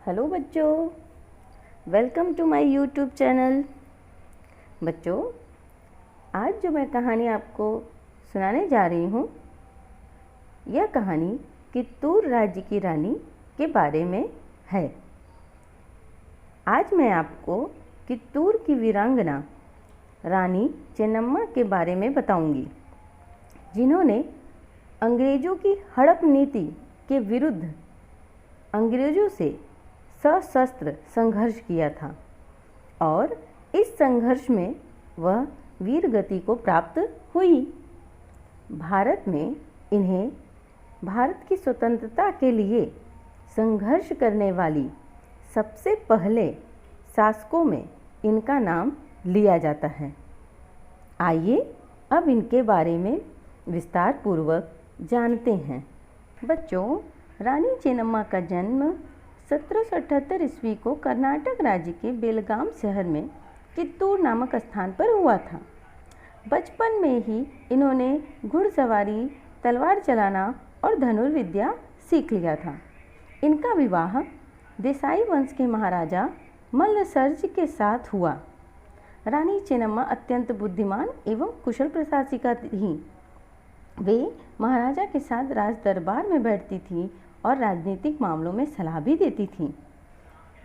Hello बच्चों, welcome to my YouTube channel. बच्चों, आज जो मैं कहानी आपको सुनाने जा रही हूँ, यह कहानी कित्तूर राज्य की रानी के बारे में है। आज मैं आपको कित्तूर की वीरांगना रानी चेन्नम्मा के बारे में बताऊंगी, जिन्होंने अंग्रेज़ों की हड़प नीति के विरुद्ध अंग्रेज़ों से सशस्त्र संघर्ष किया था और इस संघर्ष में वह वीर गति को प्राप्त हुई। भारत में इन्हें भारत की स्वतंत्रता के लिए संघर्ष करने वाली सबसे पहले शासकों में इनका नाम लिया जाता है। आइए अब इनके बारे में विस्तार पूर्वक जानते हैं। बच्चों, रानी चेन्नम्मा का जन्म 1778 ईस्वी को कर्नाटक राज्य के बेलगाम शहर में कित्तूर नामक स्थान पर हुआ था। बचपन में ही इन्होंने घुड़सवारी, तलवार चलाना और धनुर्विद्या सीख लिया था। इनका विवाह देसाई वंश के महाराजा मल्लसर्ज के साथ हुआ। रानी चेन्नम्मा अत्यंत बुद्धिमान एवं कुशल प्रशासिका थीं। वे महाराजा के साथ राज दरबार में बैठती थीं और राजनीतिक मामलों में सलाह भी देती थीं।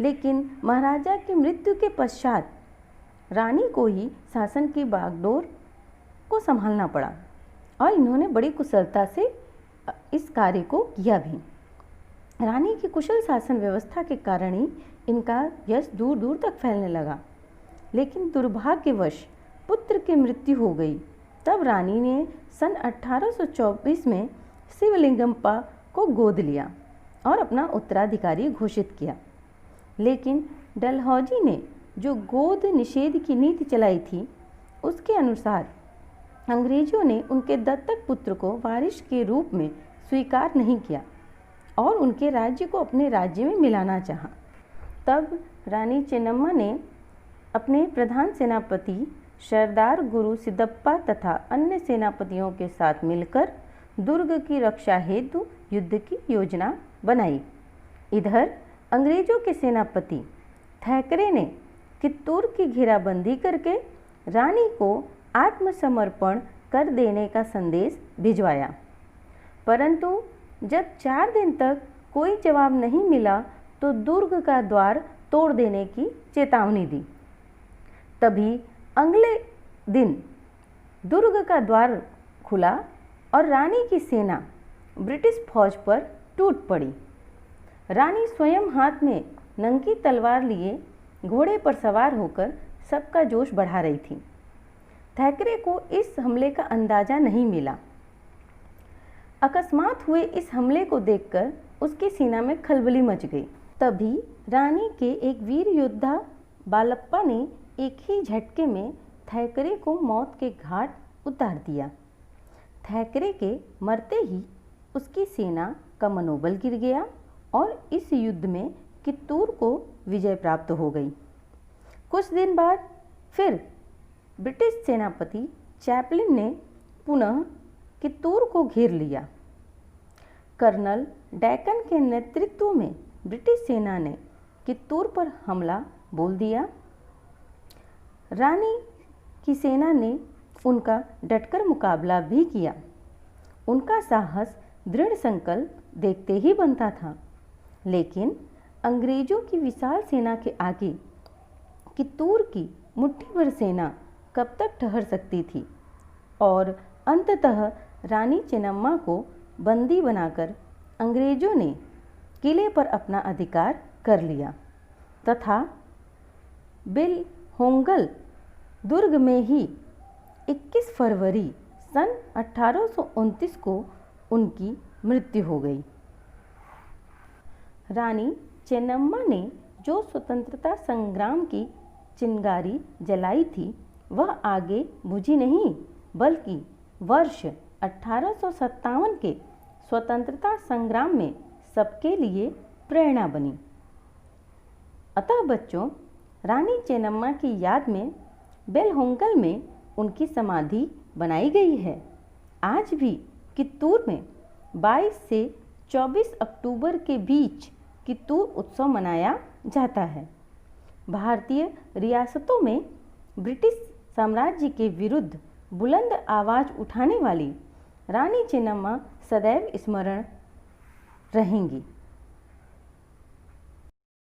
लेकिन महाराजा की मृत्यु के पश्चात रानी को ही शासन की बागडोर को संभालना पड़ा और इन्होंने बड़ी कुशलता से इस कार्य को किया भी। रानी की कुशल शासन व्यवस्था के कारण ही इनका यश दूर दूर तक फैलने लगा। लेकिन दुर्भाग्यवश पुत्र की मृत्यु हो गई। तब रानी ने सन 1824 में शिवलिंगम्पा को गोद लिया और अपना उत्तराधिकारी घोषित किया। लेकिन डलहौजी ने जो गोद निषेध की नीति चलाई थी, उसके अनुसार अंग्रेजों ने उनके दत्तक पुत्र को वारिस के रूप में स्वीकार नहीं किया और उनके राज्य को अपने राज्य में मिलाना चाहा। तब रानी चेन्नम्मा ने अपने प्रधान सेनापति सरदार गुरु सिद्धप्पा तथा अन्य सेनापतियों के साथ मिलकर दुर्ग की रक्षा हेतु युद्ध की योजना बनाई। इधर अंग्रेजों के सेनापति थैकरे ने कित्तूर की घेराबंदी करके रानी को आत्मसमर्पण कर देने का संदेश भिजवाया, परंतु जब 4 दिन तक कोई जवाब नहीं मिला तो दुर्ग का द्वार तोड़ देने की चेतावनी दी। तभी अगले दिन दुर्ग का द्वार खुला और रानी की सेना ब्रिटिश फौज पर टूट पड़ी। रानी स्वयं हाथ में नंगी तलवार लिए घोड़े पर सवार होकर सबका जोश बढ़ा रही थी। थैकरे को इस हमले का अंदाजा नहीं मिला। अकस्मात हुए इस हमले को देखकर उसकी सेना में खलबली मच गई। तभी रानी के एक वीर योद्धा बालप्पा ने एक ही झटके में थैकरे को मौत के घाट उतार दिया। थैकरे के मरते ही उसकी सेना का मनोबल गिर गया और इस युद्ध में कित्तूर को विजय प्राप्त हो गई। कुछ दिन बाद फिर ब्रिटिश सेनापति चैपलिन ने पुनः कित्तूर को घेर लिया। कर्नल डैकन के नेतृत्व में ब्रिटिश सेना ने कित्तूर पर हमला बोल दिया। रानी की सेना ने उनका डटकर मुकाबला भी किया। उनका साहस, दृढ़ संकल्प देखते ही बनता था। लेकिन अंग्रेजों की विशाल सेना के आगे कित्तूर की मुट्ठी भर सेना कब तक ठहर सकती थी और अंततः रानी चेन्नम्मा को बंदी बनाकर अंग्रेजों ने किले पर अपना अधिकार कर लिया तथा बेलहोंगल दुर्ग में ही 21 फरवरी सन 1829 को उनकी मृत्यु हो गई। रानी चेन्नम्मा ने जो स्वतंत्रता संग्राम की चिंगारी जलाई थी, वह आगे बुझी नहीं, बल्कि वर्ष 1857 के स्वतंत्रता संग्राम में सबके लिए प्रेरणा बनी। अतः बच्चों, रानी चेन्नम्मा की याद में बेलहोंगल में उनकी समाधि बनाई गई है। आज भी कित्तूर में 22 से 24 अक्टूबर के बीच कित्तूर उत्सव मनाया जाता है। भारतीय रियासतों में ब्रिटिश साम्राज्य के विरुद्ध बुलंद आवाज़ उठाने वाली रानी चेन्नम्मा सदैव स्मरण रहेंगी।